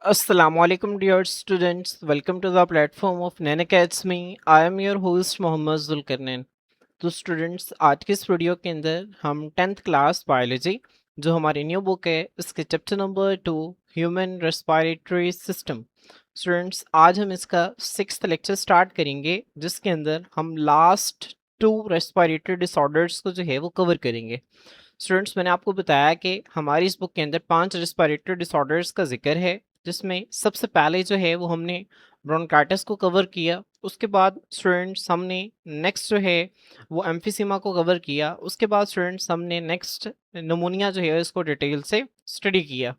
Assalamualaikum dear students, welcome to the platform of Nan Academy. I am your host Mohammad Zulqarnain. तो students आज के इस video के अंदर हम 10th क्लास बायोलॉजी जो हमारी न्यू बुक है इसके chapter number 2 human respiratory system. Students आज हम इसका 6th लेक्चर स्टार्ट करेंगे जिसके अंदर हम लास्ट 2 रेस्पिरेटरी डिसऑर्डर्स को जो है वो कवर करेंगे। स्टूडेंट्स मैंने आपको बताया कि हमारी इस बुक के अंदर 5 रेस्पिरेटरी डिसऑर्डर्स का जिक्र है जिसमें सबसे पहले जो है वो हमने ब्रोंकाइटिस को कवर किया। उसके बाद स्टूडेंट्स हमने नेक्स्ट जो है वो एम्फीसीमा को कवर किया। उसके बाद स्टूडेंट्स हमने नेक्स्ट नमूनिया जो है इसको डिटेल से स्टडी किया।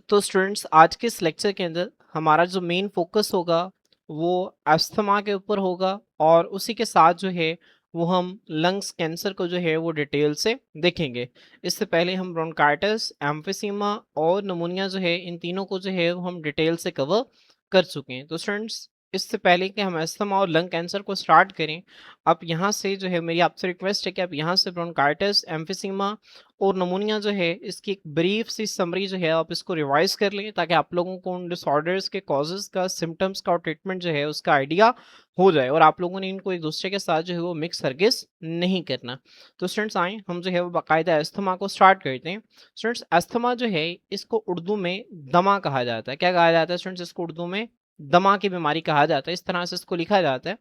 तो स्टूडेंट्स आज के इस लेक्चर के अंदर हमारा जो मेन फोकस होगा वो अस्थमा के ऊपर होगा और उसी के साथ जो है वो हम लंग्स कैंसर को जो है वो डिटेल से देखेंगे। इससे पहले हम ब्रोंकाइटिस, एम्फीसीमा और नमूनिया जो है इन तीनों को जो है वो हम डिटेल से कवर कर चुके हैं। तो स्टूडेंट्स इससे पहले कि हम अस्थमा और लंग कैंसर को स्टार्ट करें, आप यहाँ से जो है मेरी आपसे रिक्वेस्ट है कि आप यहाँ से ब्रोंकाइटिस, एम्फीसीमा और नमूनिया जो है इसकी एक ब्रीफ सी समरी जो है आप इसको रिवाइज कर लें ताकि आप लोगों को उन डिसऑर्डर्स के कॉजेज का, सिम्टम्स का और ट्रीटमेंट जो है उसका आइडिया हो जाए और आप लोगों ने इनको एक दूसरे के साथ जो है वो मिक्स हरगिज नहीं करना। तो स्टूडेंट्स आए हम जो है वो बाकायदा अस्थमा को स्टार्ट करते हैं। स्टूडेंट्स अस्थमा जो है इसको उर्दू में दमा कहा जाता है। क्या कहा जाता है स्टूडेंट्स? इसको उर्दू में दमा की बीमारी कहा जाता है, इस तरह से इसको लिखा जाता है।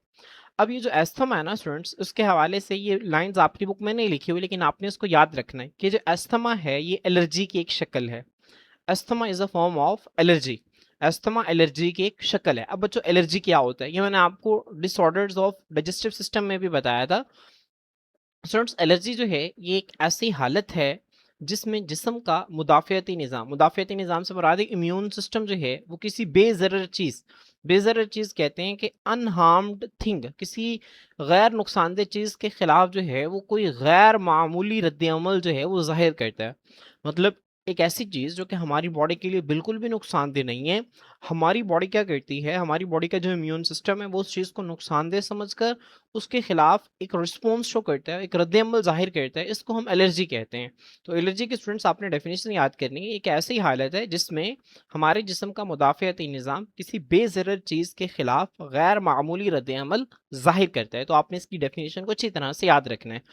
अब ये जो अस्थमा है ना स्टूडेंट्स, उसके हवाले से ये लाइंस आपकी बुक में नहीं लिखी हुई लेकिन आपने इसको याद रखना है कि जो अस्थमा है ये एलर्जी की एक शक्ल है। Asthma is a form of allergy. Asthma allergy की एक शक्ल है। अब बच्चों एलर्जी क्या होता है ये मैंने आपको डिसऑर्डर्स ऑफ डाइजेस्टिव सिस्टम में भी बताया था। स्टूडेंट्स एलर्जी जो है ये एक ऐसी हालत है जिसमें जिस्म का मुदाफ़ियती निज़ाम से मुराद इम्यून सिस्टम जो है वो किसी बेज़रर चीज़ कहते हैं कि अनहार्म्ड थिंग, किसी गैर नुकसानदेह चीज़ के ख़िलाफ़ जो है वो कोई गैर मामूली रद्द-ए-अमल जो है वो ज़ाहिर करता है। मतलब एक ऐसी चीज़ जो कि हमारी बॉडी के लिए बिल्कुल भी नुकसानदेह नहीं है। हमारी बॉडी क्या करती है, हमारी बॉडी का जो इम्यून सिस्टम है वो उस चीज़ को नुकसानदेह समझकर उसके खिलाफ एक रिस्पॉन्स शो करता है, एक रद्द-ए-अमल ज़ाहिर करता है, इसको हम एलर्जी कहते हैं। तो एलर्जी के स्टूडेंट्स आपने डेफिनेशन याद करनी है। एक ऐसी हालत है जिसमें हमारे जिस्म का मुदाफ़ियती निज़ाम किसी बेज़रर चीज़ के खिलाफ गैर मामूली रद्द-ए-अमल ज़ाहिर करता है। तो आपने इसकी डेफिनेशन को अच्छी तरह से याद रखना है।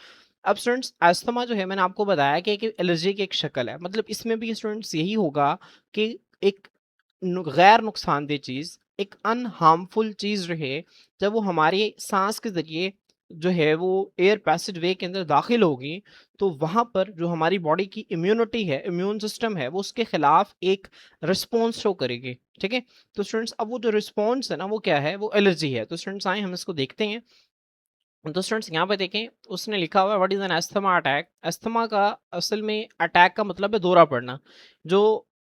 अब स्टूडेंट्स अस्थमा जो है मैंने आपको बताया कि एक एलर्जी की एक शक्ल है। मतलब इसमें भी स्टूडेंट्स यही होगा कि एक गैर नुकसानदेह चीज़, एक अनहार्मफुल चीज़ जो है जब वो हमारे सांस के ज़रिए जो है वो एयर पैसेज वे के अंदर दाखिल होगी तो वहाँ पर जो हमारी बॉडी की इम्यूनिटी है, इम्यून सिस्टम है, वो उसके खिलाफ एक रिस्पॉन्स शो करेगी। ठीक है? तो स्टूडेंट्स अब वो जो रिस्पॉन्स है ना वो क्या है? वो एलर्जी है। तो स्टूडेंट्स आए हम इसको देखते हैं। तो स्टूडेंट्स यहाँ पे देखें उसने लिखा हुआ है what is an asthma attack. Asthma का असल में अटैक का मतलब है दौरा पड़ना। जो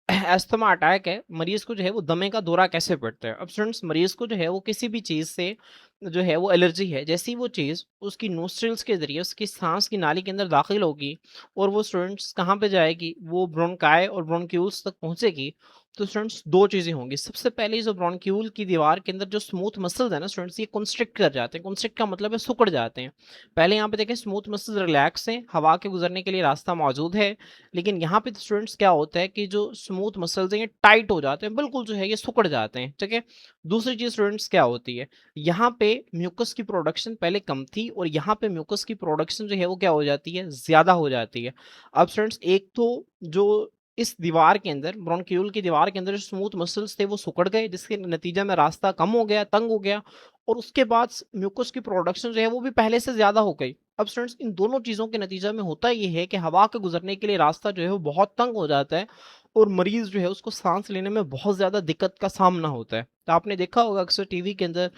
अस्थमा अटैक है मरीज को जो है वो दमे का दौरा कैसे पड़ता है। अब स्टूडेंट्स मरीज को जो है वो किसी भी चीज़ से जो है वो एलर्जी है, जैसे ही वो चीज़ उसकी नोस्ट्रिल्स के जरिए उसकी सांस की नाली के अंदर दाखिल होगी और वो स्टूडेंट्स कहाँ पे जाएगी, वो ब्रोंकाई और ब्रोंक्यूल्स तक पहुंचेगी। तो स्टूडेंट्स दो चीज़ें होंगी। सबसे पहले जो ब्रोंक्यूल की दीवार के अंदर जो स्मूथ मसल्स है ना स्टूडेंट्स ये कंस्ट्रिक्ट कर जाते हैं। कंस्ट्रिक्ट का मतलब है सिकुड़ जाते हैं। पहले यहाँ पे देखें स्मूथ मसल्स रिलैक्स हैं, हवा के गुजरने के लिए रास्ता मौजूद है। लेकिन यहाँ पे स्टूडेंट्स क्या होता है कि जो स्मूथ मसल्स हैं ये टाइट हो जाते हैं, बिल्कुल जो है ये सिकुड़ जाते हैं। ठीक है? दूसरी चीज़ स्टूडेंट्स क्या होती है, यहाँ पे म्यूकस की प्रोडक्शन पहले कम थी और यहाँ पे म्यूकस की प्रोडक्शन जो है वो क्या हो जाती है, ज़्यादा हो जाती है। अब स्टूडेंट्स एक तो जो इस दीवार के अंदर ब्रोंक्यूल की दीवार के अंदर जो स्मूथ मसल्स थे वो सिकुड़ गए जिसके नतीजे में रास्ता कम हो गया, तंग हो गया और उसके बाद म्यूकस की प्रोडक्शन जो है वो भी पहले से ज़्यादा हो गई। अब स्टूडेंट्स इन दोनों चीज़ों के नतीजे में होता ये है कि हवा के गुजरने के लिए रास्ता जो है वो बहुत तंग हो जाता है और मरीज़ जो है उसको सांस लेने में बहुत ज़्यादा दिक्कत का सामना होता है। तो आपने देखा होगा अक्सर टीवी के अंदर,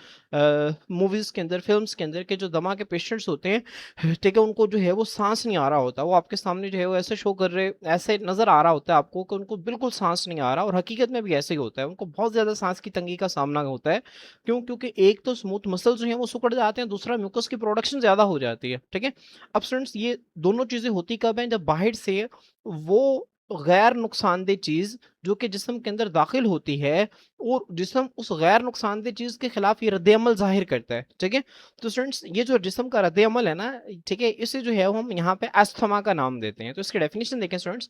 मूवीज़ के अंदर, फिल्म्स के अंदर के जो दमा के पेशेंट्स होते हैं, ठीक है, उनको जो है वो सांस नहीं आ रहा होता, वो आपके सामने जो है वो ऐसे शो कर रहे, ऐसे नज़र आ रहा होता है आपको कि उनको बिल्कुल सांस नहीं आ रहा और हकीकत में भी ऐसे ही होता है, उनको बहुत ज़्यादा सांस की तंगी का सामना होता है। क्यों? क्योंकि एक तो स्मूथ मसल्स जो हैं वो सिकुड़ जाते हैं, दूसरा म्यूकस की प्रोडक्शन ज़्यादा हो जाती है। ठीक है? अब स्टूडेंट्स ये दोनों चीज़ें होती कब हैं? जब बाहर से वो गैर नुकसानदेह चीज़ जो कि जिस्म के अंदर दाखिल होती है और जिस्म उस गैर नुकसानदेह चीज़ के खिलाफ ये रद्द-ए-अमल ज़ाहिर करता है। ठीक है? तो स्टूडेंट्स ये जो जिस्म का रद्द-ए-अमल है ना, ठीक है, इसे जो है वो हम यहाँ पे अस्थमा का नाम देते हैं। तो इसकी डेफिनिशन देखें students.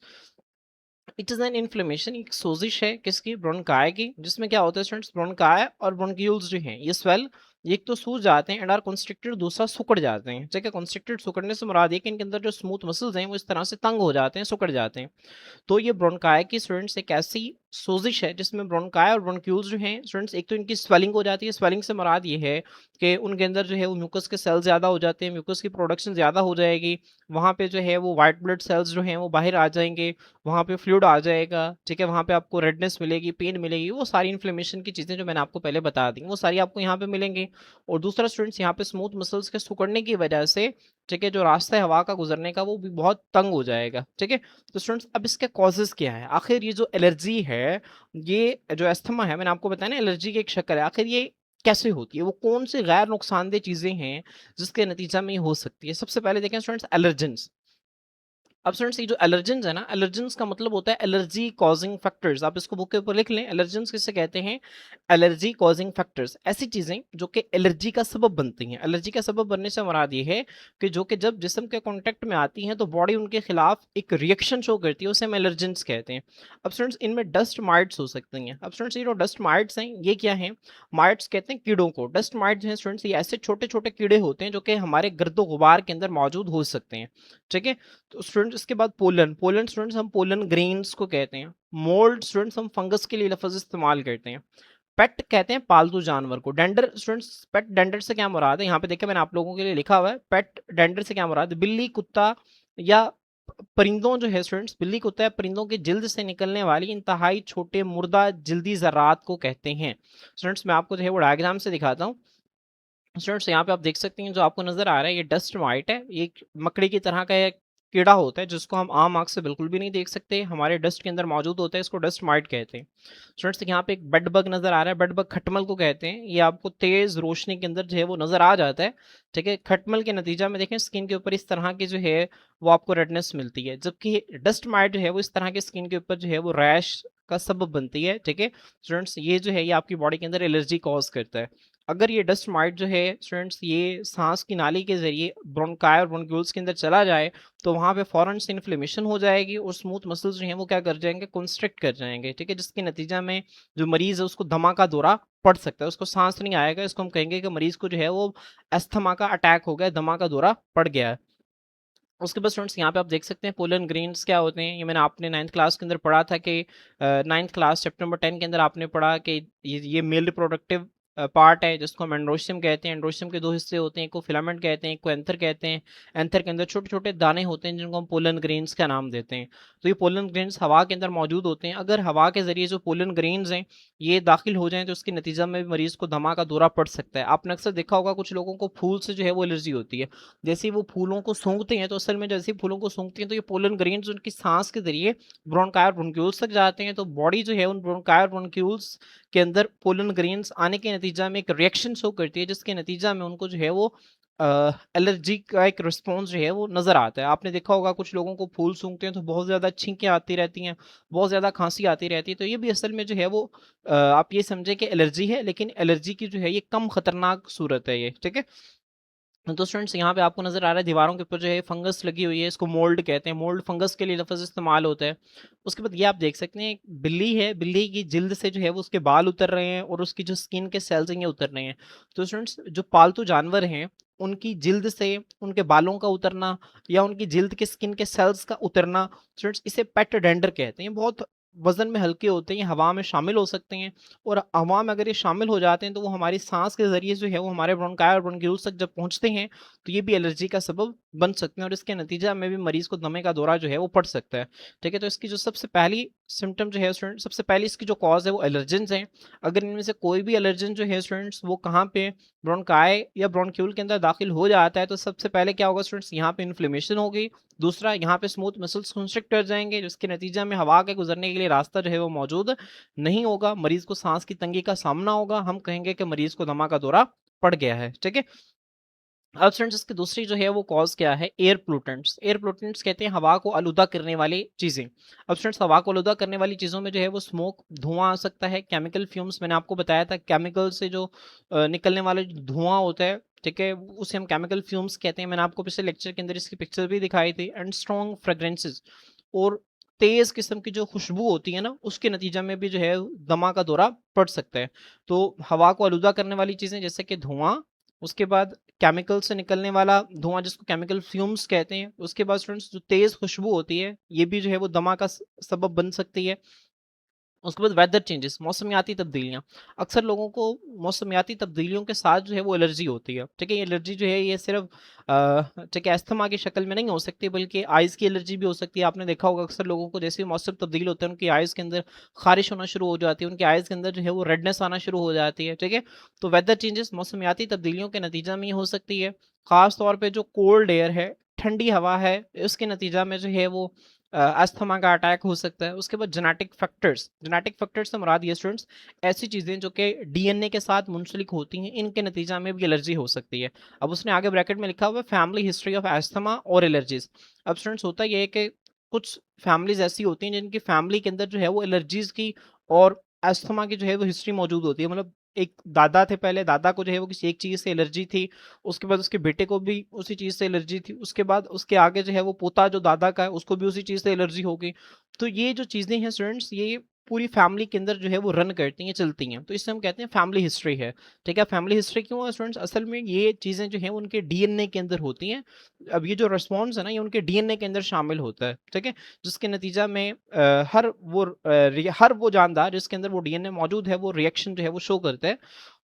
It is an inflammation, एक सोजिश है किसकी, ब्रोंकाई की, जिसमें क्या होता है स्टूडेंट्स, ब्रोंकाई और ब्रोंक्यूल्स जो हैं ये स्वेल, एक तो सूज जाते हैं एंड आर कंस्ट्रिक्टेड, दूसरा सिकुड़ जाते हैं। ठीक है, कंस्ट्रिक्टेड सिकुड़ने से मुराद है कि इनके अंदर जो स्मूथ मसल्स हैं वो इस तरह से तंग हो जाते हैं, सिकुड़ जाते हैं। तो ये ब्रोंकाई की स्टूडेंट्स एक ऐसी सोजिश है जिसमें ब्रोंकाई और ब्रोंक्यूल्स जो हैं स्टूडेंट्स, एक तो इनकी स्वेलिंग हो जाती है। स्वेलिंग से मुराद ये है कि उनके अंदर जो है वो म्यूकस के सेल्स ज़्यादा हो जाते हैं, म्यूकस की प्रोडक्शन ज़्यादा हो जाएगी, वहाँ पे जो है वो वाइट ब्लड सेल्स जो हैं वो बाहर आ जाएंगे, वहाँ पे फ्लूइड आ जाएगा। ठीक है, वहाँ पे आपको रेडनेस मिलेगी, पेन मिलेगी, वो सारी इन्फ्लेमेशन की चीज़ें जो मैंने आपको पहले बता दी वो सारी आपको यहाँ पे मिलेंगी। और दूसरा स्टूडेंट्स, यहाँ पे स्मूथ मसल्स के सिकुड़ने की वजह से, ठीक है, जो रास्ता है हवा का गुजरने का वो भी बहुत तंग हो जाएगा। ठीक है, तो स्टूडेंट्स अब इसके कॉजेज़ क्या है, आखिर ये जो एलर्जी है, ये जो अस्थमा है, मैंने आपको बताया ना एलर्जी की एक शक्ल है, आखिर ये कैसे होती है, वो कौन सी गैर नुकसानदेह चीज़ें हैं जिसके नतीजा में ये हो सकती है। सबसे पहले देखें स्टूडेंट्स, एलर्जेंस। अब स्टूडेंट्स ये जो एलर्जेंस है ना, एलर्जेंस का मतलब होता है एलर्जी कॉजिंग फैक्टर्स। आप इसको बुक के ऊपर लिख लें, एलर्जेंस किसे कहते हैं, एलर्जी कॉजिंग फैक्टर्स, ऐसी चीजें जो कि एलर्जी का सबब बनती हैं। एलर्जी का सबब बनने से मुराद ये है कि जो कि जब जिस्म के कांटेक्ट में आती हैं तो बॉडी उनके खिलाफ एक रिएक्शन शो करती है, उसे हम एलर्जेंस कहते हैं। अब स्टूडेंट्स इनमें डस्ट माइट्स हो सकती हैं। अब स्टूडेंट्स ये जो डस्ट माइट्स हैं ये क्या हैं, माइट्स कहते हैं कीड़ों को। डस्ट माइट्स हैं स्टूडेंट्स, ये ऐसे छोटे छोटे कीड़े होते हैं जो कि हमारे गर्दो गुबार के अंदर मौजूद हो सकते हैं। ठीक है, तो स्टूडेंट्स इसके बाद पोलन, पोलन स्टूडेंट्स हम पोलन ग्रेन्स को कहते हैं। मोल्ड स्टूडेंट्स हम फंगस के लिए लफ्ज इस्तेमाल करते हैं। पेट कहते हैं पालतू जानवर को। डेंडर स्टूडेंट्स, पेट डेंडर से क्या मुराद है, यहाँ पे देखिए मैंने आप लोगों के लिए लिखा हुआ है, पेट डेंडर से क्या मुराद है, बिल्ली कुत्ता या परिंदों जो है स्टूडेंट्स, बिल्ली कुत्ता या परिंदों की जिल्द से निकलने वाली इंतहाई छोटे मुर्दा जिल्दी जरात को कहते हैं। स्टूडेंट्स मैं आपको जो है वो डायग्राम से दिखाता हूँ। स्टूडेंट्स यहाँ पे आप देख सकते हैं जो आपको नजर आ रहा है ये डस्ट माइट है, ये एक मकड़ी की तरह का एक कीड़ा होता है जिसको हम आम आंख से बिल्कुल भी नहीं देख सकते, हमारे डस्ट के अंदर मौजूद होता है, इसको डस्ट माइट कहते हैं। स्टूडेंट्स यहाँ पे एक बेड बग नजर आ रहा है, बेड बग खटमल को कहते हैं, ये आपको तेज रोशनी के अंदर जो है वो नजर आ जाता है। ठीक है, खटमल के नतीजा में देखें स्किन के ऊपर इस तरह की जो है वो आपको रेडनेस मिलती है, जबकि डस्ट माइट जो है वो इस तरह के स्किन के ऊपर जो है वो रैश का सबब बनती है। ठीक है स्टूडेंट्स, ये जो है ये आपकी बॉडी के अंदर एलर्जी कॉज करता है। अगर ये डस्ट माइट जो है स्टूडेंट्स ये सांस की नाली के जरिए ब्रोंकाई और ब्रोंक्यूल्स के अंदर चला जाए तो वहाँ पे फौरन से इन्फ्लेमेशन हो जाएगी और स्मूथ मसल्स जो हैं वो क्या कर जाएंगे, कंस्ट्रिक्ट कर जाएंगे। ठीक है, जिसके नतीजा में जो मरीज है उसको दमा का दौरा पड़ सकता है, उसको सांस नहीं आएगा, इसको हम कहेंगे कि मरीज को जो है वो अस्थमा का अटैक हो गया, दमा का दौरा पड़ गया है। उसके बाद स्टूडेंट्स यहाँ पे आप देख सकते हैं पोलन ग्रेन्स क्या होते हैं, ये मैंने आपने 9th क्लास के अंदर पढ़ा था कि 9th क्लास चैप्टर नंबर 10 के अंदर आपने पढ़ा कि ये मेल रिप्रोडक्टिव पार्ट है जिसको हम एंड्रोशियम कहते हैं। एंड्रोशियम के दो हिस्से होते हैं, एक को फिलामेंट कहते हैं, एक को एंथर कहते हैं। एंथर के अंदर छोटे छोटे दाने होते हैं जिनको हम पोलन ग्रेन्स का नाम देते हैं। तो ये पोलन ग्रेन्स हवा के अंदर मौजूद होते हैं, अगर हवा के जरिए जो पोलन ग्रेन्स हैं ये दाखिल हो जाएं तो उसके नतीजा में मरीज को दमा का दौरा पड़ सकता है। आपने अक्सर देखा होगा कुछ लोगों को फूल से जो है वो एलर्जी होती है, जैसे ही वो फूलों को सूंघते हैं तो असल में जैसे ही फूलों को सूंघते हैं तो ये पोलन ग्रेन्स उनकी सांस के जरिए ब्रोंकाई और ब्रोंक्यूल्स तक जाते हैं, तो बॉडी जो है उन ब्रोंकाई और ब्रोंक्यूल्स के अंदर पोलन ग्रेन्स आने के नतीजा में एक रिएक्शन शो करती है, जिसके नतीजा में उनको जो है वो एलर्जी का एक रिस्पॉन्स जो है वो नजर आता है। आपने देखा होगा कुछ लोगों को फूल सूंघते हैं तो बहुत ज्यादा छींकें आती रहती हैं, बहुत ज्यादा खांसी आती रहती है, तो ये भी असल में जो है वो आप ये समझे कि एलर्जी है, लेकिन एलर्जी की जो है ये कम खतरनाक सूरत है ये। ठीक है, तो स्टूडेंट्स यहाँ पे आपको नजर आ रहा है दीवारों के ऊपर जो है फंगस लगी हुई है, इसको मोल्ड कहते हैं, मोल्ड फंगस के लिए लफ्ज इस्तेमाल होता है। उसके बाद ये आप देख सकते हैं एक बिल्ली है, बिल्ली की जिल्द से जो है वो उसके बाल उतर रहे हैं और उसकी जो स्किन के सेल्स हैं ये उतर रहे हैं। तो स्टूडेंट्स जो पालतू जानवर हैं उनकी जिल्द से उनके बालों का उतरना या उनकी जिल्द के स्किन के सेल्स का उतरना, स्टूडेंट्स इसे पेट डेंडर कहते हैं। बहुत वजन में हल्के होते हैं, ये हवा में शामिल हो सकते हैं और हवा में अगर ये शामिल हो जाते हैं तो वो हमारी सांस के जरिए जो है वो हमारे ब्रोंकाई और ब्रोंक्यूल्स तक जब पहुंचते हैं तो ये भी एलर्जी का सबब बन सकते हैं और इसके नतीजा में भी मरीज को दमे का दौरा जो है वो पड़ सकता है। ठीक है, तो इसकी जो सबसे पहली सिम्टम जो है स्टूडेंट, सबसे पहली इसकी जो कॉज है वो एलर्जेंस हैं। अगर इनमें से कोई भी एलर्जन जो है स्टूडेंट्स वो कहाँ पे ब्रोंकाई या ब्रोंक्यूल के अंदर दाखिल हो जाता है तो सबसे पहले क्या होगा स्टूडेंट्स, यहाँ पे इन्फ्लेमेशन होगी। दूसरा, यहाँ पे स्मूथ मसल्स कंस्ट्रिक्ट कर जाएंगे जिसके नतीजा में हवा के गुजरने के लिए रास्ता जो है वो मौजूद नहीं होगा, मरीज को सांस की तंगी का सामना होगा, हम कहेंगे कि मरीज को दमा का दौरा पड़ गया है। ठीक है, अब स्टूडेंट्स इसकी दूसरी जो है वो कॉज क्या है, एयर पोल्यूटेंट्स। एयर पोल्यूटेंट्स कहते हैं हवा को आलूदा करने वाली चीजें। अब स्टूडेंट्स हवा को आलूदा करने वाली चीजों में जो है वो स्मोक, धुआं आ सकता है, केमिकल फ्यूम्स, मैंने आपको बताया था केमिकल से जो निकलने वाले जो धुआं होता है, ठीक है, उसे हम केमिकल फ्यूम्स कहते हैं। मैंने आपको पिछले लेक्चर के अंदर इसकी पिक्चर भी दिखाई थी। एंड स्ट्रॉन्ग फ्रेग्रेंसेस, और तेज किस्म की जो खुशबू होती है ना, उसके नतीजा में भी जो है दमा का दौरा पड़ सकता है। तो हवा को आलूदा करने वाली चीजें जैसे कि धुआं, उसके बाद केमिकल से निकलने वाला धुआं जिसको केमिकल फ्यूम्स कहते हैं, उसके बाद स्टूडेंट्स जो तेज खुशबू होती है ये भी जो है वो दमा का सबब बन सकती है। उसके बाद वेदर चेंजेस, मौसमियाती तब्दीलियाँ। अक्सर लोगों को मौसमियाती तब्दीलियों के साथ जो है वो एलर्जी होती है। ठीक है, ये एलर्जी जो है ये सिर्फ ठीक है अस्थमा की शक्ल में नहीं हो सकती, बल्कि आइज़ की एलर्जी भी हो सकती है। आपने देखा होगा अक्सर लोगों को जैसे ही मौसम तब्दील होता है उनकी आइज़ के अंदर खारिश होना शुरू हो जाती है, उनकी आइज़ के अंदर जो है वो रेडनेस आना शुरू हो जाती है। ठीक है, तो वेदर चेंजेस मौसमियाती तब्दीलियों के नतीजा में ये हो सकती है। ख़ास तौर पे जो कोल्ड एयर है, ठंडी हवा है, इसके नतीजा में जो है वो अस्थमा का अटैक हो सकता है। उसके बाद जेनेटिक फैक्टर्स से मुराद ये स्टूडेंट्स ऐसी चीज़ें जो कि डीएनए के साथ मुंसलिक होती हैं, इनके नतीजा में भी एलर्जी हो सकती है। अब उसने आगे ब्रैकेट में लिखा हुआ है फैमिली हिस्ट्री ऑफ अस्थमा और एलर्जीज। अब स्टूडेंट्स होता ये है कि कुछ फैमिलीज ऐसी होती हैं जिनकी फैमिली के अंदर जो है वो एलर्जीज की और अस्थमा की जो है वो हिस्ट्री मौजूद होती है। मतलब एक दादा थे, पहले दादा को जो है वो किसी एक चीज़ से एलर्जी थी, उसके बाद उसके बेटे को भी उसी चीज़ से एलर्जी थी, उसके बाद उसके आगे जो है वो पोता जो दादा का है उसको भी उसी चीज़ से एलर्जी हो गई। तो ये जो चीज़ें हैं स्टूडेंट्स ये पूरी फैमिली के अंदर जो है वो रन करती हैं, चलती हैं, तो इससे हम कहते हैं फैमिली हिस्ट्री है। ठीक है, फैमिली हिस्ट्री क्यों है स्टूडेंट्स? असल में ये चीज़ें जो हैं उनके डीएनए के अंदर होती हैं। अब ये जो रिस्पॉन्स है ना ये उनके डीएनए के अंदर शामिल होता है। ठीक है, जिसके नतीजा में हर वो जानदार जिसके अंदर वो डीएनए मौजूद है वो रिएक्शन जो है वो शो करता है।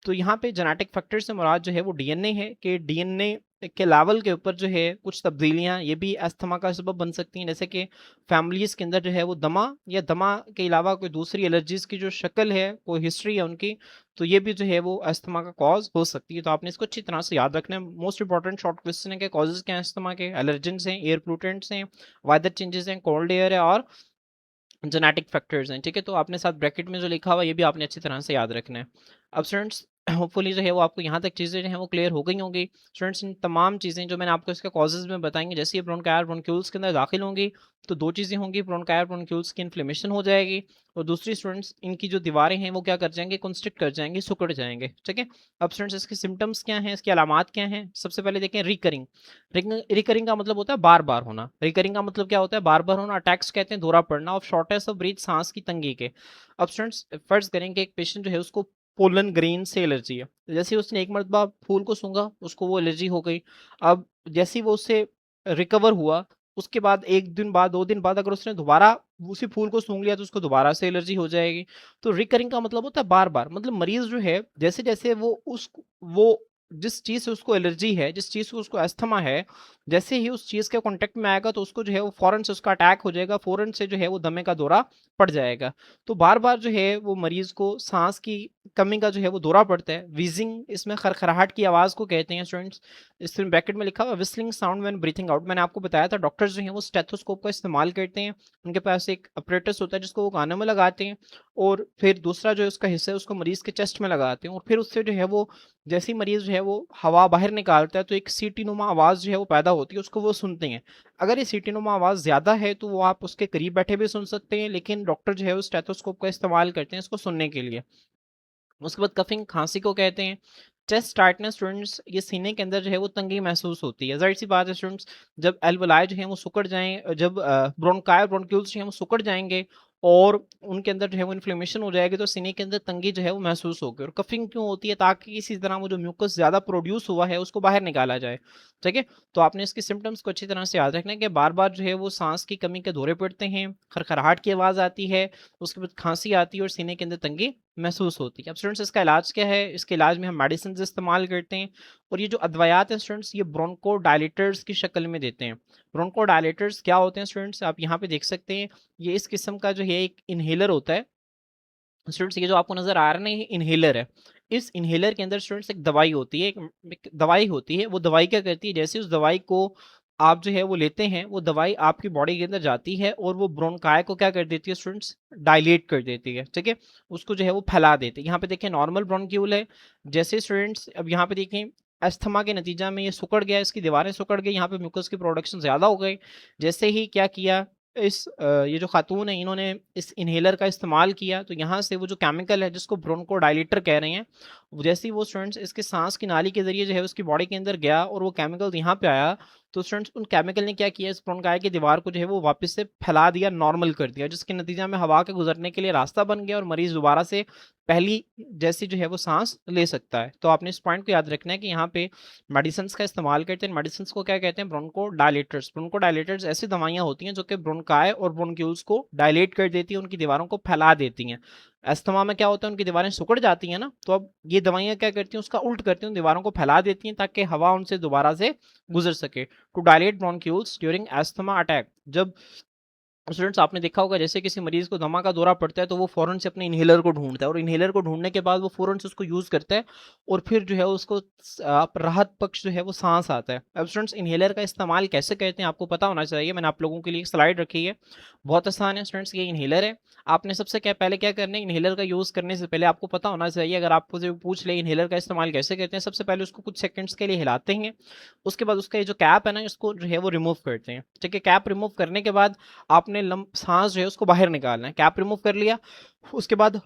तो यहाँ पे जेनेटिक फैक्टर से मुराद जो है वो डीएनए है कि डीएनए के लेवल के ऊपर जो है कुछ तब्दीलियां ये भी अस्थमा का सबब बन सकती हैं। जैसे कि फैमिलीज के अंदर जो है वो दमा या दमा के अलावा कोई दूसरी एलर्जीज की जो शक्ल है, कोई हिस्ट्री है उनकी, तो ये भी जो है वो अस्थमा का कॉज हो सकती है। तो आपने इसको अच्छी तरह से याद रखना है। मोस्ट इंपॉर्टेंट शॉर्ट क्वेश्चन है कि कॉजेज क्या है अस्थमा के? एलर्जेंस हैं, एयर पोल्यूटेंट्स हैं, वेदर चेंजेस हैं, कोल्ड एयर है और जेनेटिक फैक्टर्स हैं। ठीक है, तो आपने साथ ब्रैकेट में जो लिखा हुआ ये भी आपने अच्छी तरह से याद रखना है। अब स्टूडेंट्स होपफुली जो है वो आपको यहाँ तक चीज़ें जो हैं वो क्लियर हो गई होंगी। स्टूडेंट्स इन तमाम चीज़ें जो मैंने आपको इसके कॉजेज़ में बताएंगे, जैसे ये ब्रोंकायर ब्रोंक्यूल्स के अंदर दाखिल होंगी तो दो चीज़ें होंगी, ब्रोंकायर ब्रोंक्यूल्स की इन्फ्लेमेशन हो जाएगी और दूसरी स्टूडेंट्स इनकी जो दीवारें हैं वो क्या कर जाएंगे, कंस्ट्रिक्ट कर जाएंगे, सिकुड़ जाएंगे। ठीक है, अब स्टूडेंट्स इसके सिम्टम्स क्या हैं, इसकी अलामात क्या हैं? सबसे पहले देखें रिकरिंग। रिकरिंग का मतलब होता है बार बार होना। रिकरिंग का मतलब क्या होता है? बार बार होना। अटैक्स कहते हैं दौरा पड़ना और शॉर्टनेस ऑफ ब्रीथ, सांस की तंगी के। अब स्टूडेंट्स फर्ज करें कि एक पेशेंट जो है उसको पोलन ग्रेन से एलर्जी है। जैसे ही उसने एक मरतबा फूल को सूंघा उसको वो एलर्जी हो गई। अब जैसे ही वो उससे रिकवर हुआ उसके बाद एक दिन बाद, 2 दिन बाद अगर उसने दोबारा उसी फूल को सूंघ लिया तो उसको दोबारा से एलर्जी हो जाएगी। तो रिकरिंग का मतलब होता है बार बार। मतलब मरीज जो है जैसे जैसे वो जिस चीज से उसको एलर्जी है, जिस चीज से उसको अस्थमा है, जैसे ही उस चीज के कांटेक्ट में आएगा तो उसको जो है वो फौरन से उसका अटैक हो जाएगा, फौरन से जो है वो दमे का दौरा पड़ जाएगा। तो बार बार जो है वो मरीज को सांस की कमी का जो है वो दौरा पड़ता है। वीजिंग, इसमें खरखराहट की आवाज को कहते हैं स्टूडेंट्स। इसमें ब्रैकेट में लिखा हुआ whistling sound when breathing out. मैंने आपको बताया था डॉक्टर्स जो हैं वो स्टेथोस्कोप का इस्तेमाल करते हैं। उनके पास एक अपरेटस होता है जिसको वो कानों में लगाते हैं और फिर दूसरा जो है उसका हिस्सा है उसको मरीज के चेस्ट में लगाते हैं और फिर उससे जो है वो जैसे ही मरीज जो है वो हवा बाहर निकालता है तो एक सीटी नुमा आवाज़ जो है वो पैदा होती है, उसको वो सुनते हैं। अगर ये सीटी नुमा आवाज़ ज़्यादा है तो वो आप उसके करीब बैठे भी सुन सकते हैं, लेकिन डॉक्टर जो है वो स्टेथोस्कोप का इस्तेमाल करते हैं इसको सुनने के लिए। उसके बाद कफिंग, खांसी को कहते हैं। चेस्ट टाइटनेस स्टूडेंट्स, ये सीने के अंदर जो है वो तंगी महसूस होती है। ज़ाहिर सी बात है स्टूडेंट्स, जब एल्वोलाई जो है वो सिकुड़ जाएं, जब ब्रोंकाई ब्रोंक्यूल्स जो है वो सिकुड़ जाएंगे और उनके अंदर जो है वो इन्फ्लेमेशन हो जाएगी तो सीने के अंदर तंगी जो है वो महसूस होगी। और कफिंग क्यों होती है? ताकि इसी तरह वो जो म्यूकस ज़्यादा प्रोड्यूस हुआ है उसको बाहर निकाला जाए। ठीक है, तो आपने इसके सिम्टम्स को अच्छी तरह से याद रखना है कि बार बार जो है वो सांस की कमी के दौरे पड़ते हैं, खरखराहट की आवाज़ आती है, उसके बाद खांसी आती है और सीने के अंदर तंगी महसूस होती है। अब स्टूडेंट्स इसका इलाज क्या है? इसके इलाज में हम मेडिसिन इस्तेमाल करते हैं और ये जो अदवायात हैं स्टूडेंट्स ये ब्रोंको डायलेटर्स की शक्ल में देते हैं। ब्रोंको डायलेटर्स क्या होते हैं स्टूडेंट्स? आप यहाँ पे देख सकते हैं, ये इस किस्म का जो है एक इनहेलर होता है। स्टूडेंट्स ये जो आपको नजर आ रहा है ना ये इनहेलर है। इस इनहेलर के अंदर स्टूडेंट्स एक दवाई होती है, एक दवाई होती है। वो दवाई क्या करती है, जैसे उस दवाई को आप जो है वो लेते हैं, वो दवाई आपकी बॉडी के अंदर जाती है और वो ब्रोंकाई को क्या कर देती है स्टूडेंट्स, डायलेट कर देती है। ठीक है, उसको जो है वो फैला देती है। यहाँ पे देखें नॉर्मल ब्रोंक्यूल है। जैसे स्टूडेंट्स अब यहाँ पे देखें अस्थमा के नतीजा में ये सिकुड़ गया, इसकी दीवारें सिकुड़ गई, यहाँ पे म्यूकस की प्रोडक्शन ज़्यादा हो गई। जैसे ही क्या किया ये जो खातून है इन्होंने इस इनहेलर का इस्तेमाल किया तो यहाँ से वो जो केमिकल है जिसको ब्रोंको डायलेटर कह रहे हैं, जैसे ही वो स्टूडेंट्स इसके सांस की नाली के जरिए जो है उसकी बॉडी के अंदर गया और वो केमिकल यहाँ पे आया तो स्टूडेंट्स उन केमिकल ने क्या किया, इस ब्रोंकाई की दीवार को जो है वो वापस से फैला दिया, नॉर्मल कर दिया, जिसके नतीजा में हवा के गुजरने के लिए रास्ता बन गया और मरीज दोबारा से पहली जैसी जो है वो सांस ले सकता है। तो आपने इस पॉइंट को याद रखना है कि यहाँ पे मेडिसिन का इस्तेमाल करते हैं। मेडिसिन को क्या कहते हैं? ब्रोंकोडायलेटर्स। ब्रोंकोडायलेटर्स ऐसी दवाइयाँ होती हैं जो कि ब्रोंकाई और ब्रोंक्यूल्स को डायलेट कर देती हैं, उनकी दीवारों को फैला देती हैं। अस्थमा में क्या होता है, उनकी दीवारें सिकुड़ जाती हैं ना, तो अब ये दवाइयाँ क्या करती हैं, उसका उल्ट करती हैं, दीवारों को फैला देती हैं ताकि हवा उनसे दोबारा से गुजर सके। To dilate bronchioles during asthma attack. जब स्टूडेंट्स आपने देखा होगा जैसे किसी मरीज को दमा का दौरा पड़ता है तो वो फौरन से अपने इन्हेलर को ढूंढता है, और इन्हेलर को ढूंढने के बाद वो फौरन से उसको यूज करता है, और फिर जो है उसको राहत पक्ष जो है वो सांस आता है। अब स्टूडेंट्स इन्हेलर का इस्तेमाल कैसे करते हैं आपको पता होना चाहिए। मैंने आप लोगों के लिए एक स्लाइड रखी है, बहुत आसान है स्टूडेंट्स। ये इन्हेलर है। आपने सबसे पहले क्या करना है, इन्हेलर का यूज करने से पहले आपको पता होना चाहिए, अगर आपको जो पूछ ले इन्हेलर का इस्तेमाल कैसे करते हैं, सबसे पहले उसको कुछ सेकंड्स के लिए हिलाते हैं, उसके बाद उसका ये जो कैप है ना इसको जो है वो रिमूव करते हैं। ठीक है, कैप रिमूव करने के बाद आपने सांस जो है उसको बाहर निकालना है। कैप रिमूव कर लिया, उसके बाद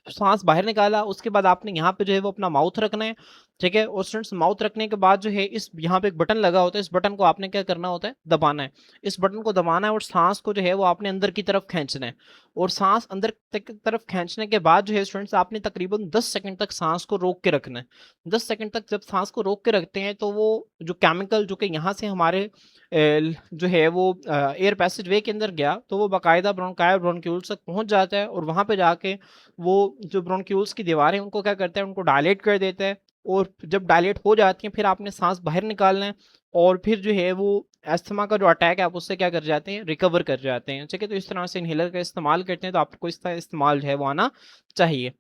सांस बाहर निकाला, उसके बाद आपने यहाँ पे जो है वो अपना माउथ रखना है। ठीक है, और स्टूडेंट्स माउथ रखने के बाद जो है इस यहाँ पे एक बटन लगा होता है, इस बटन को आपने क्या करना होता है, दबाना है। इस बटन को दबाना है और सांस को जो है वो आपने अंदर की तरफ खींचना है, और सांस अंदर की तरफ खींचने के बाद जो है स्टूडेंट्स आपने तकरीबन 10 सेकंड तक सांस को रोक के रखना है। 10 सेकंड तक जब सांस को रोक के रखते हैं तो वो जो केमिकल जो कि यहाँ से हमारे जो है वो एयर पैसेज वे के अंदर गया, तो वो बाकायदा ब्रोंकाई ब्रोंक्यूल्स तक पहुंच जाता है, और वहां पे जाके वो जो ब्रोंक्यूल्स की दीवारें उनको क्या करता है, उनको डायलेट कर देता है, और जब डायलेट हो जाती हैं फिर आपने सांस बाहर निकालना है, और फिर जो है वो अस्थमा का जो अटैक है आप उससे क्या कर जाते हैं, रिकवर कर जाते हैं। ठीक है, तो इस तरह से इन्हेलर का इस्तेमाल करते हैं, तो आपको इसका इस्तेमाल जो है वो आना चाहिए।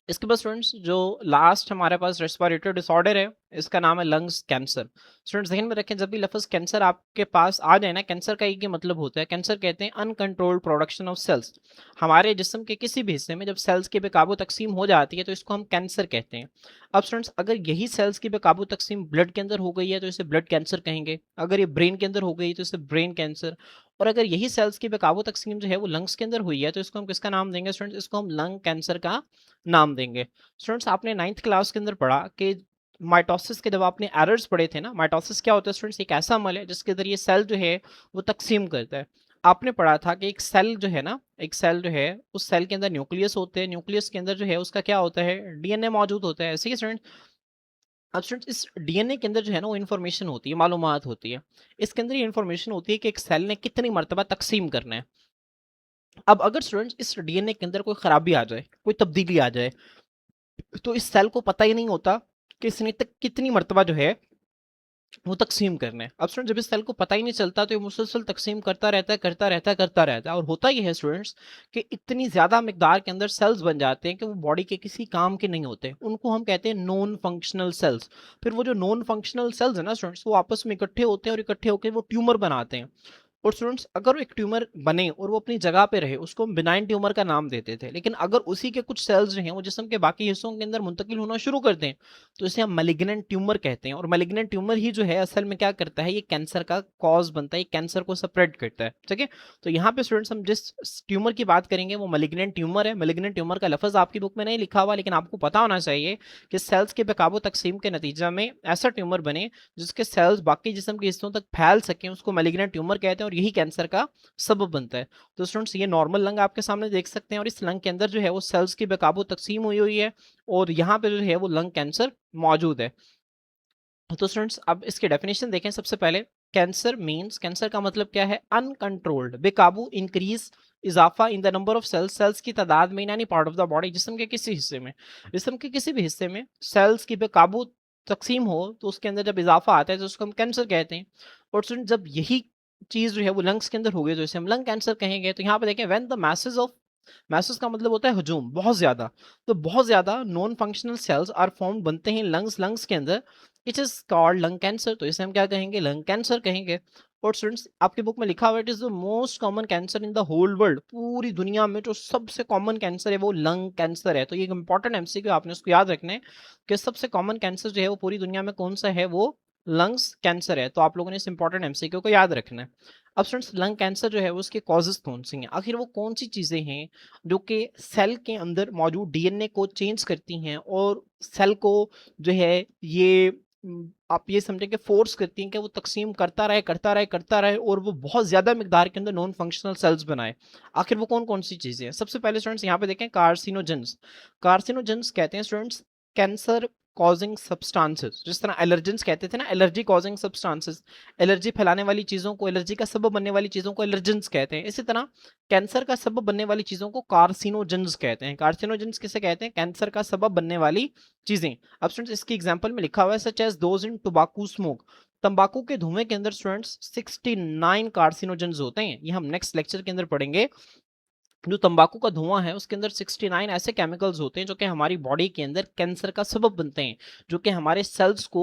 इसके बाद स्टूडेंट्स जो लास्ट हमारे पास रेस्पिरेटरी डिसऑर्डर है, इसका नाम है लंग्स कैंसर। स्टूडेंट्स ध्यान में रखें, जब भी लफ्ज़ कैंसर आपके पास आ जाए ना, कैंसर का एक ही मतलब होता है, कैंसर कहते हैं अनकंट्रोल्ड प्रोडक्शन ऑफ सेल्स। हमारे जिस्म के किसी भी हिस्से में जब सेल्स की बेकाबू तकसीम हो जाती है तो इसको हम कैंसर कहते हैं। अब स्टूडेंट्स अगर यही सेल्स की बेकाबू तकसीम ब्लड के अंदर हो गई है तो इसे ब्लड कैंसर कहेंगे, अगर ये ब्रेन के अंदर हो गई तो इसे ब्रेन कैंसर, और अगर यही सेल्स की बेकाबू तकसीम जो है वो लंग्स के अंदर हुई है तो इसको हम किसका नाम देंगे स्टूडेंट्स, इसको हम लंग कैंसर का नाम देंगे। स्टूडेंट्स आपने 9th क्लास के अंदर पढ़ा कि माइटोसिस के जब आपने एरर्स पढ़े थे ना, माइटोसिस क्या होता है स्टूडेंट्स, एक ऐसा अमल है जिसके जरिए सेल जो है वो तकसीम करता है। आपने पढ़ा था कि एक सेल जो है ना, एक सेल जो है उस सेल के अंदर न्यूक्लियस होते हैं, न्यूक्लियस के अंदर जो है उसका क्या होता है, डीएनए मौजूद होता है, ऐसे ही स्टूडेंट। अब स्टूडेंट्स इस डीएनए के अंदर जो है ना वो इन्फॉर्मेशन होती है, मालूमात होती है। इसके अंदर ये इन्फॉर्मेशन होती है कि एक सेल ने कितनी मरतबा तकसीम करना है। अब अगर स्टूडेंट्स इस डीएनए के अंदर कोई खराबी आ जाए, कोई तब्दीली आ जाए, तो इस सेल को पता ही नहीं होता कि इसने तक कितनी मर्तबा जो है वो तकसीम करना है। अब स्टूडेंट जब इस सेल को पता ही नहीं चलता तो ये मुसलसल तकसीम करता रहता है, करता रहता है, करता रहता है, और होता ये है स्टूडेंट्स कि इतनी ज़्यादा मिकदार के अंदर सेल्स बन जाते हैं कि वो बॉडी के किसी काम के नहीं होते, उनको हम कहते हैं नॉन फंक्शनल सेल्स। फिर वो जो नॉन फंक्शनल सेल्स है ना स्टूडेंट्स, वो आपस में इकट्ठे होते हैं और इकट्ठे होकर वो ट्यूमर बनाते हैं। और स्टूडेंट्स अगर एक ट्यूमर बने और वो अपनी जगह पे रहे उसको हम बिनाइन ट्यूमर का नाम देते थे, लेकिन अगर उसी के कुछ सेल्स जो हैं वो जिस्म के बाकी हिस्सों के अंदर मुंतकिल होना शुरू कर दें तो इसे हम मैलिग्नेंट ट्यूमर कहते हैं। और मैलिग्नेंट ट्यूमर ही जो है असल में क्या करता है, ये कैंसर का कॉज बनता है, ये कैंसर को स्प्रेड करता है। ठीक है, तो यहाँ पे स्टूडेंट्स हम जिस ट्यूमर की बात करेंगे वो मैलिग्नेंट ट्यूमर है। मैलिग्नेंट ट्यूमर का लफ्ज आपकी बुक में नहीं लिखा हुआ, लेकिन आपको पता होना चाहिए कि सेल्स के बेकाबू तकसीम के नतीजा में ऐसा ट्यूमर बने जिसके सेल्स बाकी जिस्म के हिस्सों तक फैल सकें, उसको मैलिग्नेंट ट्यूमर कहते हैं, और यही कैंसर का सबब बनता है। तो स्टूडेंट्स ये नॉर्मल लंग आपके सामने देख सकते हैं, और इस लंग के अंदर जो है वो सेल्स की बेकाबू तकसीम हुई हुई है, और यहाँ पे जो है वो लंग कैंसर मौजूद है। तो स्टूडेंट्स अब इसकी डेफिनेशन देखें। सबसे पहले कैंसर मींस, कैंसर का मतलब क्या है, अनकंट्रोल्ड, बेकाबू, इंक्रीज, इजाफा in the number of cells, cells की तादाद में, यानी पार्ट ऑफ द बॉडी, जिस्म के किसी हिस्से में, जिस्म के किसी भी हिस्से में सेल्स की बेकाबू तकसीम हो तो उसके अंदर जब इजाफा आता है तो उसको हम कैंसर कहते हैं। और स्टूडेंट जब यही चीज जो है वो लंग्स के अंदर हो गई तो इसे हम लंग कैंसर कहेंगे। तो यहाँ पे देखें, when the message of, message का मतलब होता है हजूम, बहुत ज्यादा, तो बहुत ज्यादा non functional cells are form बनते हैं लंग्स के अंदर, it is called lung cancer, तो इसे हम क्या कहेंगे, लंग कैंसर कहेंगे। और स्टूडेंट्स आपकी बुक में लिखा हुआ है, it is the most common cancer in the whole world, पूरी दुनिया में जो सबसे कॉमन कैंसर है वो लंग कैंसर है। तो ये एक इंपॉर्टेंट एमसीक्यू, आपने उसको याद रखना है कि सबसे कॉमन कैंसर जो है वो पूरी दुनिया में कौन सा है, वो लंग्स कैंसर है। तो आप लोगों ने इस इंपॉर्टेंट एमसीक्यू को याद रखना है। अब स्टूडेंट्स लंग कैंसर जो है वो उसके कॉजेज कौन सी हैं, आखिर वो कौन सी चीज़ें हैं जो कि सेल के अंदर मौजूद डीएनए को चेंज करती हैं और सेल को जो है ये आप ये समझें कि फोर्स करती हैं कि वो तकसीम करता रहे करता रहे करता रहे और वो बहुत ज़्यादा मिकदार के अंदर नॉन फंक्शनल सेल्स बनाए। आखिर वो कौन कौन सी चीज़ें हैं? सबसे पहले स्टूडेंट्स यहाँ पे देखें कार्सिनोजेंस। कार्सिनोजेंस कहते हैं स्टूडेंट्स कैंसर कॉजिंग सब्सटेंसेस। जिस तरह एलर्जेंस कहते थे ना, एलर्जी कॉजिंग सब्सटेंसेस, एलर्जी फैलाने वाली चीज़ों को, एलर्जी का सबब बनने वाली चीज़ों को एलर्जेंस कहते हैं। इसी तरह कैंसर का सबब बनने वाली चीज़ों को कार्सिनोजेंस कहते हैं। कार्सिनोजेंस किसे कहते हैं? कैंसर का सबब बनने वाली चीज़ें। अब स्टूडेंट्स इसकी एग्जांपल में लिखा हुआ है such as those in tobacco smoke. तंबाकू के धुएं के अंदर स्टूडेंट्स 69 कार्सिनोजेंस होते हैं। ये हम नेक्स्ट लेक्चर के अंदर पढ़ेंगे। जो तंबाकू का धुआं है उसके अंदर 69 ऐसे केमिकल्स होते हैं जो कि हमारी बॉडी के अंदर कैंसर का सबब बनते हैं, जो कि हमारे सेल्स को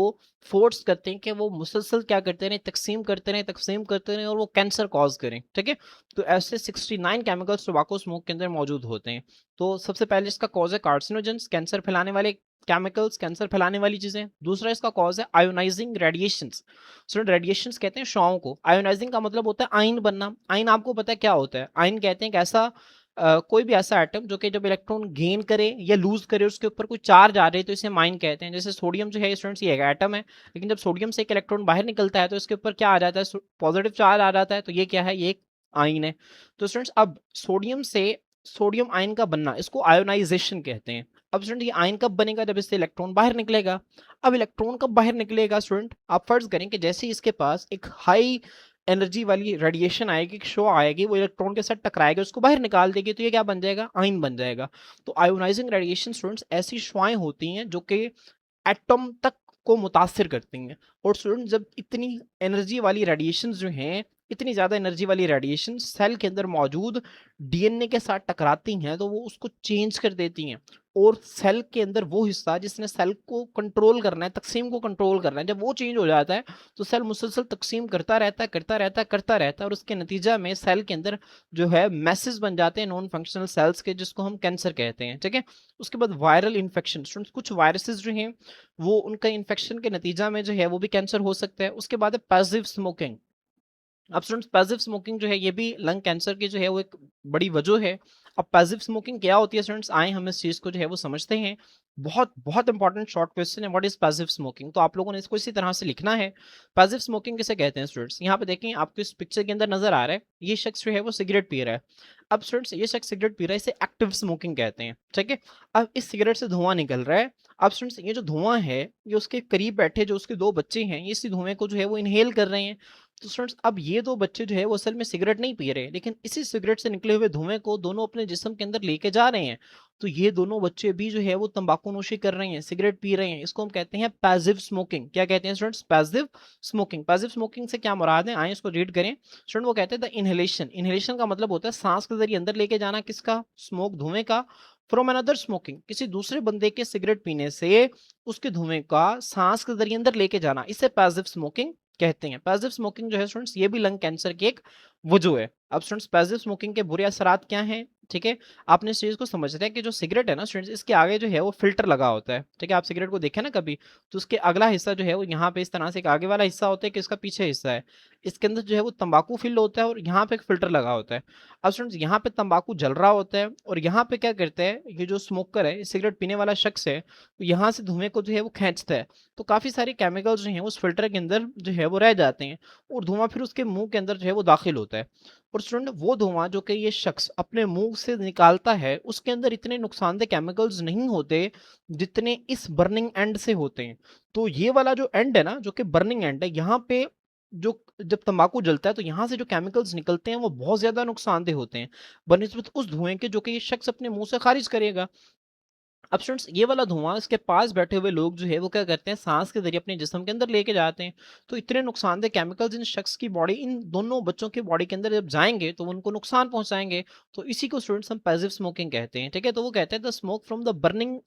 फोर्स करते हैं कि वो मुसलसल क्या करते रहें, तकसीम करते रहें और वो कैंसर कॉज करें। ठीक है, तो ऐसे 69 केमिकल्स टोबैको स्मोक के अंदर मौजूद होते हैं। तो सबसे पहले इसका कॉज है कार्सिनोजेंस, कैंसर फैलाने वाले केमिकल्स, कैंसर फैलाने वाली चीजें। दूसरा इसका कॉज है आयोनाइजिंग रेडिएशंस। सो रेडिएशंस कहते हैं शुआओं को। आयोनाइजिंग का मतलब होता है आयन बनना। आयन आपको पता है क्या होता है? आयन कहते हैं कि ऐसा कोई भी ऐसा एटम जो कि जब इलेक्ट्रॉन गेन करे या लूज करे उसके ऊपर कोई चार्ज आ रहे तो इसे आयन कहते हैं। जैसे सोडियम जो है स्टूडेंट्स ये एक एटम है, लेकिन जब सोडियम से एक इलेक्ट्रॉन बाहर निकलता है तो इसके ऊपर क्या आ जाता है? पॉजिटिव चार्ज आ जाता है। तो ये क्या है? ये एक आयन है। तो स्टूडेंट्स अब सोडियम से सोडियम आयन का बनना, इसको आयोनाइजेशन कहते हैं। अब स्टूडेंट ये आयन कब बनेगा? जब इससे इलेक्ट्रॉन बाहर निकलेगा। अब इलेक्ट्रॉन कब बाहर निकलेगा स्टूडेंट? आप फर्ज करें कि जैसे ही इसके पास एक हाई एनर्जी वाली रेडिएशन आएगी, शो आएगी, वो इलेक्ट्रॉन के साथ टकराएगा, उसको बाहर निकाल देगी, तो ये क्या बन जाएगा? आयन बन जाएगा। तो आयोनाइजिंग रेडिएशन स्टूडेंट्स ऐसी शुआएं होती हैं जो कि एटम तक को मुतासिर करती हैं। और स्टूडेंट जब इतनी एनर्जी वाली रेडिएशन जो हैं, इतनी ज़्यादा एनर्जी वाली रेडिएशन सेल के अंदर मौजूद डीएनए के साथ टकराती हैं तो वो उसको चेंज कर देती हैं। और सेल के अंदर वो हिस्सा जिसने सेल को कंट्रोल करना है, तकसीम को कंट्रोल करना है, जब वो चेंज हो जाता है तो सेल मुसलसल तकसीम करता रहता है और उसके नतीजा में सेल के अंदर जो है मैसेज बन जाते हैं नॉन फंक्शनल सेल्स के, जिसको हम कैंसर कहते हैं। ठीक है, उसके बाद वायरल इन्फेक्शन। कुछ वायरसेस जो हैं वो उनका इन्फेक्शन के नतीजा में जो है वो भी कैंसर हो सकता है। उसके बाद है पैसिव स्मोकिंग। अब स्टूडेंट्स पैसिव स्मोकिंग जो है ये भी लंग कैंसर की जो है वो एक बड़ी वजह है। अब पैसिव स्मोकिंग क्या होती है स्टूडेंट्स, आए हम इस चीज को जो है वो समझते हैं। बहुत बहुत इंपॉर्टेंट शॉर्ट क्वेश्चन है, व्हाट इज पैसिव स्मोकिंग। तो आप लोगों ने इसको इसी तरह से लिखना है। पैसिव स्मोकिंग किसे कहते हैं स्टूडेंट्स? यहाँ पे देखें, आपको इस पिक्चर के अंदर नजर आ रहा है, ये शख्स जो है वो सिगरेट पी रहा है। अब स्टूडेंट्स ये शख्स सिगरेट पी रहा है, इसे एक्टिव स्मोकिंग कहते हैं। ठीक है, अब इस सिगरेट से धुआं निकल रहा है। अब स्टूडेंट्स ये जो धुआं है, ये उसके करीब बैठे जो उसके दो बच्चे हैं, ये इसी धुएं को जो है वो इनहेल कर रहे हैं। तो स्टूडेंट्स अब ये दो बच्चे जो है वो असल में सिगरेट नहीं पी रहे, लेकिन इसी सिगरेट से निकले हुए धुएं को दोनों अपने जिस्म के अंदर लेके जा रहे हैं। तो ये दोनों बच्चे भी जो है वो तंबाकू नोशी कर रहे हैं, सिगरेट पी रहे हैं। इसको हम कहते हैं पैसिव स्मोकिंग। क्या कहते हैं students? Passive smoking. Passive smoking से क्या मुराद है, आए इसको रीड करें। स्टूडेंट वो कहते हैं द इनहेलेशन। इनहेलेशन का मतलब होता है सांस के जरिए अंदर लेके जाना, किसका? स्मोक, धुएं का। फ्रॉम अनदर स्मोकिंग, किसी दूसरे बंदे के सिगरेट पीने से उसके धुएं का सांस के जरिए अंदर लेके जाना, इसे पैसिव स्मोकिंग कहते हैं। पैसिव स्मोकिंग जो है स्टूडेंट्स ये भी लंग कैंसर की एक वजह है। अब स्टूडेंट्स पैसिव स्मोकिंग के बुरे असरात क्या हैं? ठीक है, आपने इस चीज को समझते हैं कि जो सिगरेट है ना स्टूडेंट्स, इसके आगे जो है वो फिल्टर लगा होता है। ठीक है, आप सिगरेट को देखें ना कभी, तो उसके अगला हिस्सा जो है वो यहाँ पे इस तरह से एक आगे वाला हिस्सा होता है कि इसका पीछे हिस्सा है, इसके अंदर जो है वो तंबाकू फिल होता है और यहाँ पे एक फिल्टर लगा होता है। अब स्टूडेंट्स यहाँ पे तंबाकू जल रहा होता है और यहाँ पे क्या करते हैं, ये जो स्मोकर है, सिगरेट पीने वाला शख्स है, तो यहाँ से धुएं को जो है वो खींचता है। तो काफी सारे केमिकल्स जो हैं उस फिल्टर के अंदर जो है वो रह जाते हैं और धुआं फिर उसके मुंह के अंदर जो है वो दाखिल होता है। और स्टूडेंट वो धुआं जो कि ये शख्स अपने मुंह से निकालता है, उसके अंदर इतने नुकसानदेह केमिकल्स नहीं होते जितने इस बर्निंग एंड से होते हैं। तो ये वाला जो एंड है ना, जो कि बर्निंग एंड है, यहाँ पे जो जब तंबाकू जलता है तो यहाँ से जो केमिकल्स निकलते हैं वो बहुत ज्यादा नुकसानदेह होते हैं बनिस्बत उस धुएं के जो कि ये शख्स अपने मुंह से खारिज करेगा। अब स्टूडेंट्स ये वाला धुआं इसके पास बैठे हुए लोग जो है वो क्या करते हैं, सांस के जरिए अपने जिस्म के अंदर लेके जाते हैं। तो इतने नुकसानदेह केमिकल्स इन शख्स की बॉडी, इन दोनों बच्चों की बॉडी के अंदर जब जाएंगे तो वो उनको नुकसान पहुंचाएंगे। तो इसी को स्टूडेंट्स हम पैसिव स्मोकिंग कहते हैं। ठीक है, तो वो कहते हैं the smoke from the burning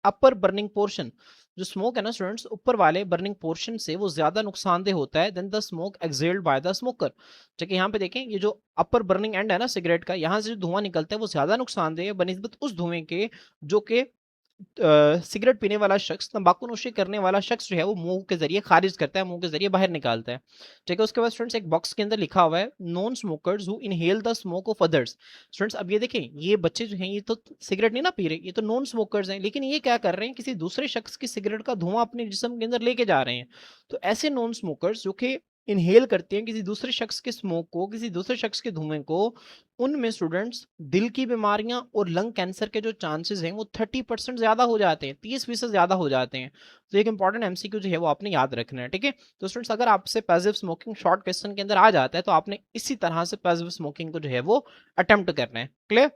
upper burning portion. जो स्मोक है ना स्टूडेंट्स, ऊपर वाले बर्निंग पोर्शन से वो ज्यादा नुकसानदेह होता है than the smoke exhaled by the smoker. ठीक है, यहाँ पे देखें, ये जो अपर बर्निंग एंड है ना सिगरेट का, यहाँ से जो धुआं निकलता है वो ज्यादा नुकसानदेह है बनिस्बत उस धुएं के जो कि सिगरेट पीने वाला शख्स, तंबाकू नोशी करने वाला शख्स जो है वो मुंह के जरिए खारिज करता है, मुंह के जरिए बाहर निकालता है। ठीक है, उसके बाद स्टूडेंट्स एक बॉक्स के अंदर लिखा हुआ है non smokers who inhale the smoke of others. Students अब ये देखें, ये बच्चे जो हैं ये तो सिगरेट नहीं ना पी रहे, ये तो नॉन स्मोकर्स हैं, लेकिन ये क्या कर रहे हैं, किसी दूसरे शख्स की सिगरेट का धुआं अपने जिस्म के अंदर लेके जा रहे हैं। तो ऐसे नॉन स्मोकर्स जो कि इनहेल करते हैं किसी दूसरे शख्स के स्मोक को, किसी दूसरे शख्स के धुएं को, उनमें स्टूडेंट्स दिल की बीमारियां और लंग कैंसर के जो चांसेस हैं वो 30% ज्यादा हो जाते हैं, 30% ज्यादा हो जाते हैं। तो एक इंपॉर्टेंट एमसीक्यू जो है वो आपने याद रखना है। ठीक है, तो स्टूडेंट्स अगर आपसे पैसिव स्मोकिंग शॉर्ट क्वेश्चन के अंदर आ जाता है तो आपने इसी तरह से पैसिव स्मोकिंग को जो है वो अटेम्प्ट करना है। क्लियर?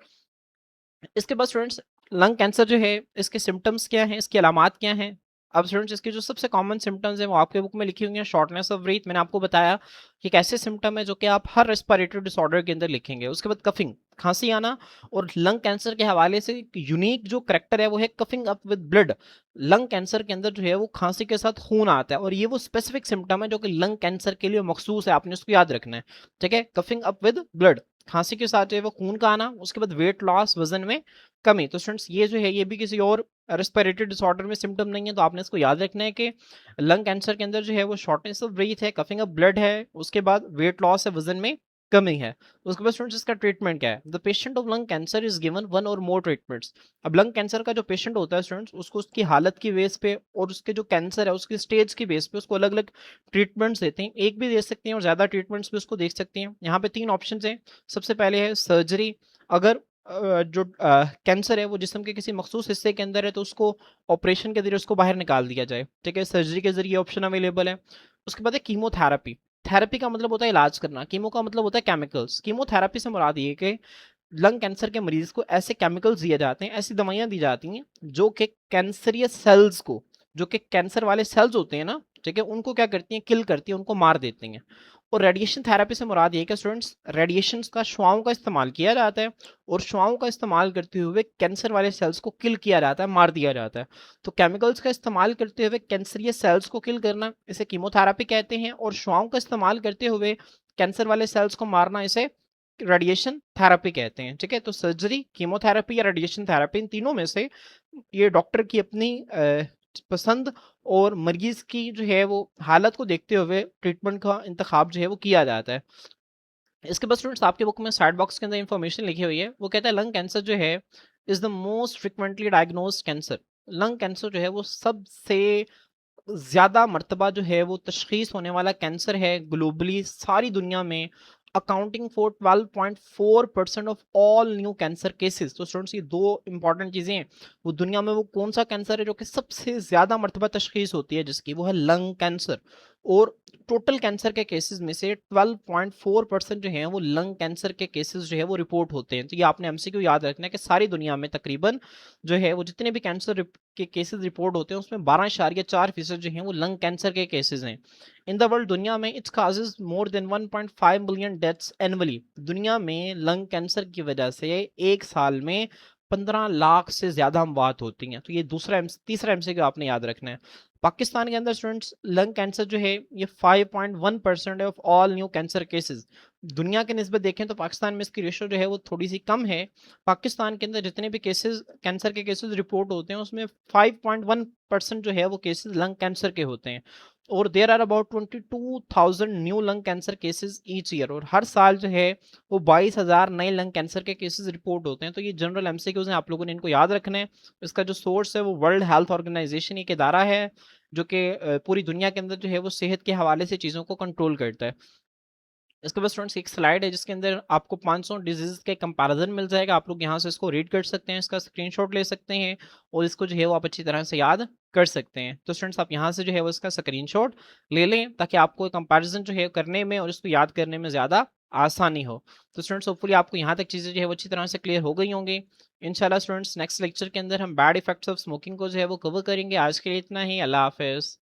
इसके बाद स्टूडेंट्स लंग कैंसर जो है इसके सिम्टम्स क्या हैं, इसकी अलामात क्या हैं। अब स्टूडेंट्स इसके जो सबसे कॉमन सिम्टम्स हैं वो आपके बुक में लिखी हुई हैं। शॉर्टनेस ऑफ ब्रीथ, मैंने आपको बताया कि एक ऐसे सिम्टम है जो कि आप हर रेस्पिरेटरी डिसऑर्डर के अंदर लिखेंगे। उसके बाद कफिंग, खांसी आना, और लंग कैंसर के हवाले से यूनिक जो करेक्टर है वो है coughing up with blood. Lung cancer के अंदर जो है वो खांसी के साथ खून आता है, और ये वो स्पेसिफिक सिम्टम है जो कि लंग कैंसर के लिए मखसूस है, आपने उसको याद रखना है। ठीक है, कफिंग अप विद ब्लड, खांसी के साथ जो है वो खून का आना। उसके बाद वेट लॉस, वजन में कमी। तो स्टूडेंट्स ये जो है ये भी किसी और रेस्पिरेटरी डिसऑर्डर में सिम्टम नहीं है, तो आपने इसको याद रखना है कि लंग कैंसर के अंदर जो है वो शॉर्टनेस ऑफ ब्रीथ है, कफिंग ऑफ ब्लड है, उसके बाद वेट लॉस है, वजन में कमी है। उसके बाद स्टूडेंट्स इसका ट्रीटमेंट क्या है। The patient of lung cancer is given one और मोर ट्रीटमेंट्स। अब लंग कैंसर का जो पेशेंट होता है स्टूडेंट्स, उसको उसकी हालत की बेस पे और उसके जो कैंसर है उसकी स्टेज की बेस पे उसको अलग अलग ट्रीटमेंट्स देते हैं। एक भी दे सकते हैं और ज्यादा ट्रीटमेंट्स भी उसको देख सकते हैं। यहाँ पे 3 ऑप्शन है। सबसे पहले है सर्जरी। अगर जो कैंसर है वो जिस्म के किसी मखसूस हिस्से के अंदर है तो उसको ऑपरेशन के जरिए उसको बाहर निकाल दिया जाए। ठीक है, सर्जरी के जरिए ऑप्शन अवेलेबल है। उसके बाद है कीमोथेरेपी। थेरेपी का मतलब होता है इलाज करना, कीमो का मतलब होता है केमिकल्स। कीमोथेरेपी से मुराद ये कि लंग कैंसर के मरीज को ऐसे केमिकल्स दिए जाते हैं, ऐसी दवाइयां दी जाती हैं जो कि कैंसरियस सेल्स को, जो कि कैंसर वाले सेल्स होते हैं ना, ठीक है, उनको क्या करती हैं, किल करती हैं, उनको मार देती हैं। और रेडिएशन थेरेपी से मुराद ये है कि स्टूडेंट्स रेडिएशन का, शुआओं का इस्तेमाल किया जाता है, और शुआओं का इस्तेमाल करते हुए कैंसर वाले सेल्स को किल किया जाता है, मार दिया जाता है। तो केमिकल्स का इस्तेमाल करते हुए कैंसरियस सेल्स को किल करना इसे कीमोथेरेपी कहते हैं, और शुआओं का इस्तेमाल करते हुए कैंसर वाले सेल्स को मारना इसे रेडिएशन थेरेपी कहते हैं। ठीक है, तो सर्जरी, कीमोथेरेपी या रेडिएशन थेरेपी, इन तीनों में से ये डॉक्टर की अपनी पसंद और मरीज की जो है वो हालत को देखते हुए ट्रीटमेंट का इंतखाब जो है वो किया जाता है। इसके बाद स्टूडेंट्स आपके बुक में साइड बॉक्स के अंदर इंफॉर्मेशन लिखी हुई है, वो कहता है लंग कैंसर जो है is the most frequently diagnosed cancer. Lung cancer जो है वो सबसे ज्यादा मर्तबा जो है वो तशखीस होने वाला कैंसर है ग्लोबली, सारी दुनिया में, accounting for 12.4% of all new cancer cases. तो स्टूडेंट्स ये दो इंपॉर्टेंट चीजें हैं, वो दुनिया में वो कौन सा कैंसर है जो कि सबसे ज्यादा मर्तबा तशखीस होती है जिसकी, वो है लंग कैंसर। और टोटल कैंसर के केसेस में से 12.4% जो है वो लंग कैंसर के केसेस जो है वो रिपोर्ट होते हैं। तो ये आपने एमसीक्यू याद रखना है कि सारी दुनिया में तकरीबन जो है वो जितने भी कैंसर के केसेस रिपोर्ट होते हैं उसमें 12.4% जो हैं वो लंग कैंसर के केसेस हैं। इन द वर्ल्ड, दुनिया में it's causes more than 1.5 million deaths annually. दुनिया में लंग कैंसर की वजह से एक साल में 15 लाख से ज्यादा अमवात होती हैं। तो ये तीसरा एमसीक्यू आपने याद रखना है। पाकिस्तान के अंदर स्टूडेंट्स लंग कैंसर जो है ये 5.1% of all new cancer cases. दुनिया के निस्बत देखें तो पाकिस्तान में इसकी रेशो जो है वो थोड़ी सी कम है। पाकिस्तान के अंदर जितने भी केसेस, कैंसर के केसेस रिपोर्ट होते हैं उसमें 5.1% जो है वो केसेस लंग कैंसर के होते हैं। और there are about 22,000 new lung cancer cases each year, और हर साल जो है वो 22,000 नए लंग कैंसर के केसेस रिपोर्ट होते हैं। तो ये जनरल एमसीक्यूज हैं, आप लोगों ने इनको याद रखना है। इसका जो सोर्स है वो वर्ल्ड हेल्थ ऑर्गेनाइजेशन, एक इदारा है जो कि पूरी दुनिया के अंदर जो है वो सेहत के हवाले से चीज़ों को कंट्रोल करता है। इसके बाद स्टूडेंट्स एक स्लाइड है जिसके अंदर आपको 500 डिजीज के कंपैरिजन मिल जाएगा। आप लोग यहाँ से इसको रीड कर सकते हैं, इसका स्क्रीनशॉट ले सकते हैं, और इसको जो है वो आप अच्छी तरह से याद कर सकते हैं। तो स्टूडेंट्स आप यहाँ से जो है वो इसका स्क्रीनशॉट ले लें ताकि आपको कंपैरिजन जो है करने में और इसको याद करने में ज़्यादा आसानी हो। तो स्टूडेंट्स होपफुली आपको यहाँ तक चीज़ें जो है वो अच्छी तरह से क्लियर हो गई होंगी। इंशाल्लाह स्टूडेंट्स नेक्स्ट लेक्चर के अंदर हम बैड इफेक्ट्स ऑफ स्मोकिंग को जो है वो कवर करेंगे। आज के लिए इतना ही, अल्लाह हाफिज़।